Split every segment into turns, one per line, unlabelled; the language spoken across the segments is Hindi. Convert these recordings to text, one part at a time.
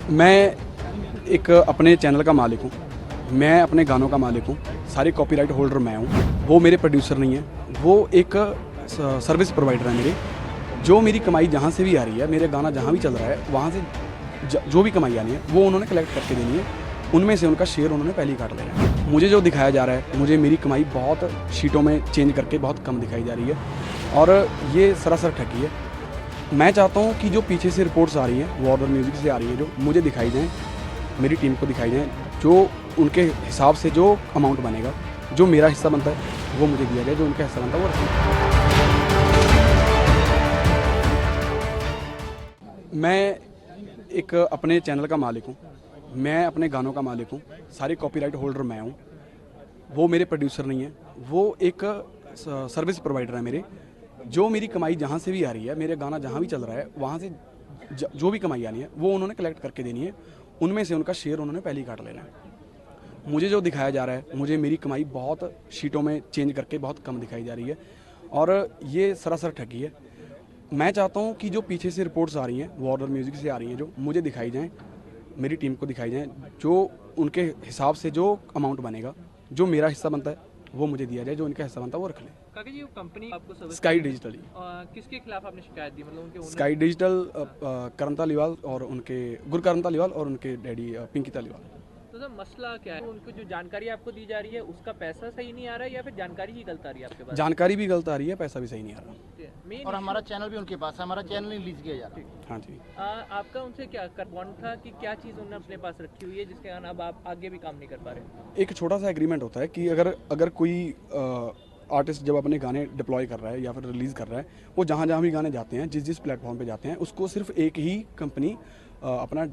मैं एक अपने चैनल का मालिक हूँ, मैं अपने गानों का मालिक हूँ, सारे कॉपीराइट होल्डर मैं हूँ। वो मेरे प्रोड्यूसर नहीं है, वो एक सर्विस प्रोवाइडर है मेरे। जो मेरी कमाई जहाँ से भी आ रही है, मेरे गाना जहाँ भी चल रहा है, वहाँ से जो भी कमाई आनी है वो उन्होंने कलेक्ट करके देनी है। उनमें से उनका शेयर उन्होंने पहले ही काट लेना है। मुझे जो दिखाया जा रहा है, मुझे मेरी कमाई बहुत शीटों में चेंज करके बहुत कम दिखाई जा रही है और ये सरासर ठगी है। मैं चाहता हूँ कि जो पीछे से रिपोर्ट्स आ रही हैं, वार्नर म्यूज़िक से आ रही हैं, जो मुझे दिखाई जाएँ, मेरी टीम को दिखाई जाएँ, जो उनके हिसाब से जो अमाउंट बनेगा, जो मेरा हिस्सा बनता है वो मुझे दिया जाए, जो उनका हिस्सा बनता है वो रखें। मैं एक अपने चैनल का मालिक हूँ, मैं अपने गानों का मालिक हूँ, सारे कॉपीराइट होल्डर मैं हूँ। वो मेरे प्रोड्यूसर नहीं है, वो एक सर्विस प्रोवाइडर है मेरे। जो मेरी कमाई जहाँ से भी आ रही है, मेरे गाना जहाँ भी चल रहा है, वहाँ से जो भी कमाई आनी है वो उन्होंने कलेक्ट करके देनी है। उनमें से उनका शेयर उन्होंने पहले ही काट लेना है। मुझे जो दिखाया जा रहा है, मुझे मेरी कमाई बहुत शीटों में चेंज करके बहुत कम दिखाई जा रही है और ये सरासर ठगी है। मैं चाहता हूँ कि जो पीछे से रिपोर्ट्स आ रही हैं, वार्नर म्यूज़िक से आ रही हैं, जो मुझे दिखाई जाएँ, मेरी टीम को दिखाई जाएँ, जो उनके हिसाब से जो अमाउंट बनेगा, जो मेरा हिस्सा बनता है वो मुझे दिया जाए, जो उनका हिस्सा बनता है वो रख लें।
काका जी, वो कंपनी आपको सर्विस
स्काई डिजिटल,
किसके खिलाफ आपने शिकायत दी, मतलब उनके ओनर?
स्काई डिजिटल करण तालीवाल और उनके गुरकरण तालीवाल और उनके डैडी पिंकी तालीवाल।
तो सर मसला क्या है? उनको जो जानकारी आपको दी जा रही है उसका पैसा सही नहीं आ रहा है या फिर जानकारी ही गलत आ रही है आपके पास?
जानकारी भी गलत आ रही है, पैसा भी सही नहीं आ रहा।
मेन
और हमारा चैनल भी उनके पास है, हमारा चैनल नहीं रिलीज किया जा रहा।
हाँ जी।
आपका उनसे क्या बॉन्ड था कि क्या चीज़ उन्होंने अपने पास रखी हुई है जिसके कारण अब आप आगे भी काम नहीं कर पा रहे?
एक छोटा सा एग्रीमेंट होता है कि अगर कोई आर्टिस्ट जब अपने गाने डिप्लॉय कर रहा है या फिर रिलीज़ कर रहा है, वो जहाँ जहाँ भी गाने जाते हैं, जिस प्लेटफॉर्म पे जाते हैं, उसको सिर्फ एक ही कंपनी अपना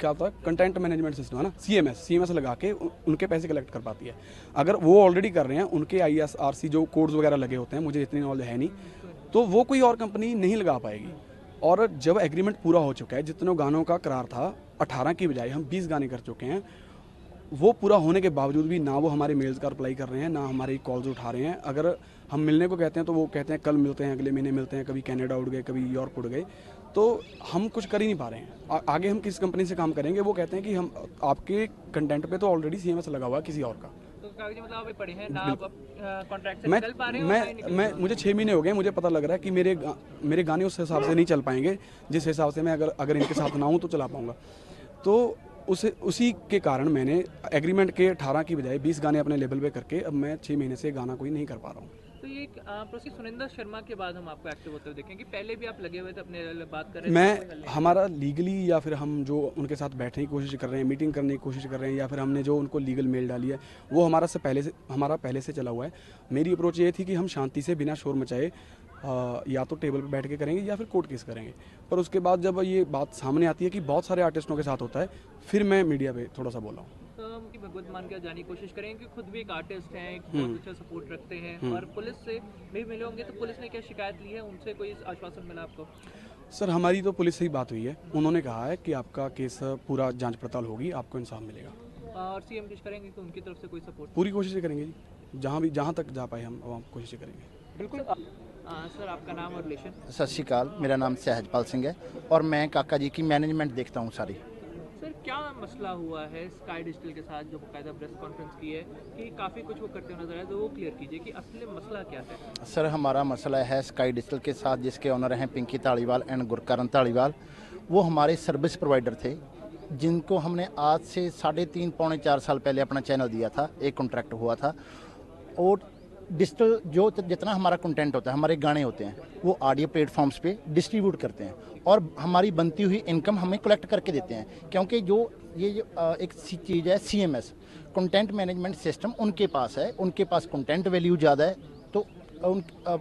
क्या होता है, कंटेंट मैनेजमेंट सिस्टम है ना, CMS लगा के उनके पैसे कलेक्ट कर पाती है। अगर वो ऑलरेडी कर रहे हैं, उनके ISRC जो कोड्स वगैरह लगे होते हैं, मुझे इतनी नॉलेज है नहीं, तो वो कोई और कंपनी नहीं लगा पाएगी। और जब एग्रीमेंट पूरा हो चुका है, जितने गानों का करार था 18 की बजाय हम 20 गाने कर चुके हैं, वो पूरा होने के बावजूद भी ना वो हमारे मेल्स का रिप्लाई कर रहे हैं, ना हमारी कॉल्स उठा रहे हैं। अगर हम मिलने को कहते हैं तो वो कहते हैं कल मिलते हैं, अगले महीने मिलते हैं, कभी कनाडा उड़ गए, कभी यूरोप उड़ गए, तो हम कुछ कर ही नहीं पा रहे हैं। आगे हम किस कंपनी से काम करेंगे? वो कहते हैं कि हम आपके कंटेंट पे तो ऑलरेडी CMS लगा हुआ है किसी और का।
तो कागजी मतलब आप पढ़े हैं ना, आप कॉन्ट्रैक्ट से निकल पा रहे हैं?
मैं मुझे 6 महीने हो गए, मुझे पता लग रहा है कि मेरे गाने उस हिसाब से नहीं चल पाएंगे जिस हिसाब से मैं अगर इनके साथ ना हूँ तो चला पाऊँगा। तो उसी के कारण मैंने एग्रीमेंट के 18 की बजाय 20 गाने अपने लेवल पे करके अब मैं 6 महीने से गाना कोई नहीं कर पा रहा हूँ।
तो ये प्रोसेस सुनिंदर शर्मा के बाद हम आपको एक्टिव होते हुए देखें कि पहले भी आप लगे हुए थे अपने बात कर रहे थे?
मैं हमारा लीगली या फिर हम जो उनके साथ बैठने की कोशिश कर रहे हैं, मीटिंग करने की कोशिश कर रहे हैं, या फिर हमने जो उनको लीगल मेल डाली है वो हमारा पहले से चला हुआ है। मेरी अप्रोच ये थी कि हम शांति से बिना शोर मचाए या तो टेबल पर बैठ के करेंगे या फिर कोर्ट केस करेंगे। पर उसके बाद जब ये बात सामने आती है कि बहुत सारे आर्टिस्टों के साथ होता है, फिर मैं मीडिया पे थोड़ा सा बोला हूँ।
कि भगवत मान के जाने की कोशिश करें कि खुद भी एक आर्टिस्ट हैं, बहुत अच्छा सपोर्ट रखते हैं और पुलिस से भी मिले होंगे, तो पुलिस ने क्या शिकायत ली है, उनसे कोई आश्वासन मिला आपको?
सर हमारी तो पुलिस से ही बात हुई है, उन्होंने कहा है कि आपका केस पूरा जांच पड़ताल होगी, आपको इंसाफ मिलेगा।
और CM कुछ करेंगे कि उनकी तरफ से कोई सपोर्ट?
पूरी कोशिश करेंगे जी, जहाँ तक जा पाए हम कोशिश करेंगे।
बिल्कुल। सर आपका नाम और रिलेशन?
सत श्री अकाल, मेरा नाम सहजपाल सिंह है और मैं काका जी की मैनेजमेंट देखता हूँ सारी।
सर क्या मसला हुआ है स्काई डिजिटल के साथ जो बाकायदा प्रेस कॉन्फ्रेंस की है कि काफ़ी कुछ वो करते हुए नजर आया, तो वो क्लियर कीजिए कि असली मसला क्या है?
सर हमारा मसला है स्काई डिजिटल के साथ, जिसके ओनर हैं पिंकी तालीवाल एंड गुरकरण तालीवाल। वो हमारे सर्विस प्रोवाइडर थे जिनको हमने आज से 3.5 पौने 4 साल पहले अपना चैनल दिया था, एक कॉन्ट्रैक्ट हुआ था। और डिजिटल जो जितना हमारा कंटेंट होता है, हमारे गाने होते हैं, वो ऑडियो प्लेटफॉर्म्स पे डिस्ट्रीब्यूट करते हैं और हमारी बनती हुई इनकम हमें कलेक्ट करके देते हैं। क्योंकि जो एक चीज़ है CMS कंटेंट मैनेजमेंट सिस्टम, उनके पास है, उनके पास कंटेंट वैल्यू ज़्यादा है, तो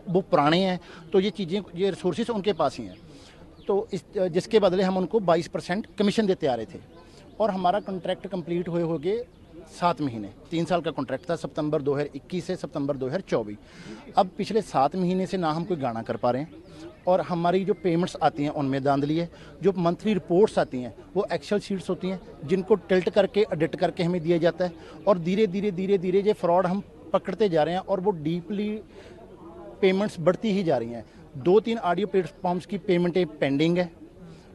वो पुराने हैं, तो ये चीज़ें, ये रिसोर्सेज उनके पास ही हैं। तो जिसके बदले हम उनको 22% कमीशन देते आ रहे थे। और हमारा कॉन्ट्रैक्ट कंप्लीट हुए हो गए 7 महीने, 3 साल का कॉन्ट्रैक्ट था, सितंबर 2021 से सितंबर 2024। अब पिछले 7 महीने से ना हम कोई गाना कर पा रहे हैं और हमारी जो पेमेंट्स आती हैं उनमें धांधली है। जो मंथली रिपोर्ट्स आती हैं वो एक्सेल शीट्स होती हैं जिनको टिल्ट करके एडिट करके हमें दिया जाता है और धीरे धीरे ये फ्रॉड हम पकड़ते जा रहे हैं और वो डीपली पेमेंट्स बढ़ती ही जा रही हैं। 2-3 ऑडियो प्लेटफॉर्म्स की पेमेंटें पेंडिंग है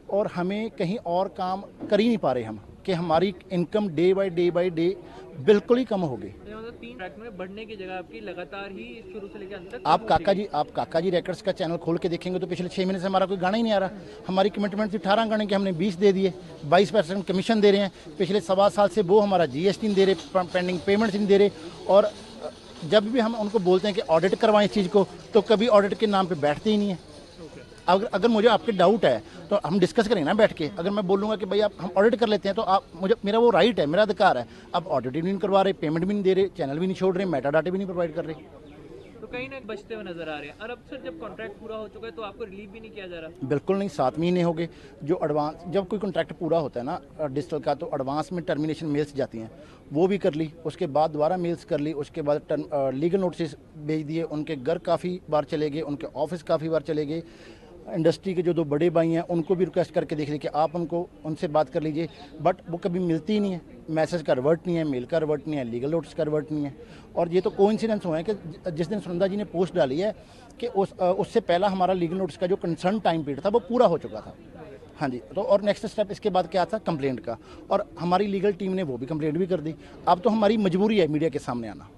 और हमें कहीं और काम कर ही नहीं पा रहे हम, कि हमारी इनकम डे बाय डे बिल्कुल ही कम हो गई।
तो मतलब 3 ट्रैक में बढ़ने की जगह आपकी लगातार ही शुरू से लेकर अंत तक
आप काका जी रिकॉर्ड्स का चैनल खोल के देखेंगे तो पिछले 6 महीने से हमारा कोई गाना ही नहीं आ रहा। हमारी कमिटमेंट थी 18 गाने के, हमने 20 दे दिए, 22% कमीशन दे रहे हैं। पिछले 1.25 साल से वो हमारा GST नहीं दे रहे, पेंडिंग पेमेंट्स नहीं दे रहे। और जब भी हम उनको बोलते हैं कि ऑडिट करवाएं इस चीज़ को, तो कभी ऑडिट के नाम पे बैठते ही नहीं है। अगर मुझे आपके डाउट है तो हम डिस्कस करेंगे ना बैठ के। अगर मैं बोलूँगा कि भाई आप हम ऑडिट कर लेते हैं, तो आप मुझे, मेरा वो राइट है, मेरा अधिकार है। आप ऑडिट भी नहीं करवा रहे, पेमेंट भी नहीं दे रहे, चैनल भी नहीं छोड़ रहे, मेटा डाटा भी नहीं प्रोवाइड कर रहे।
तो कहीं ना बचते हुए नजर आ रहे हैं। और अब सर जब कॉन्ट्रैक्ट पूरा हो चुका है तो आपको रिलीव भी नहीं किया जा रहा?
बिल्कुल नहीं, 7 महीने हो गए। जो एडवांस, जब कोई कॉन्ट्रैक्ट पूरा होता है ना डिजिटल का, तो एडवांस में टर्मिनेशन मेल्स जाती हैं, वो भी कर ली। उसके बाद दोबारा मेल्स कर ली। उसके बाद लीगल नोटिस भेज दिए। उनके घर काफ़ी बार चले गए, उनके ऑफिस काफ़ी बार चले गए। इंडस्ट्री के जो 2 बड़े भाई हैं उनको भी रिक्वेस्ट करके देख लीजिए कि आप उनसे बात कर लीजिए, बट वो कभी मिलती ही नहीं है। मैसेज का रिवर्ट नहीं है, मेल का रिवर्ट नहीं है, लीगल नोटिस का रिवर्ट नहीं है। और ये तो कोइंसिडेंस हुआ है कि जिस दिन सुनंदा जी ने पोस्ट डाली है कि उससे पहला हमारा लीगल नोटिस का जो कंसर्न टाइम पीरियड था वो पूरा हो चुका था। हाँ जी। तो और नेक्स्ट स्टेप इसके बाद क्या था, कंप्लेंट का। और हमारी लीगल टीम ने वो भी कंप्लेंट भी कर दी। अब तो हमारी मजबूरी है मीडिया के सामने आना।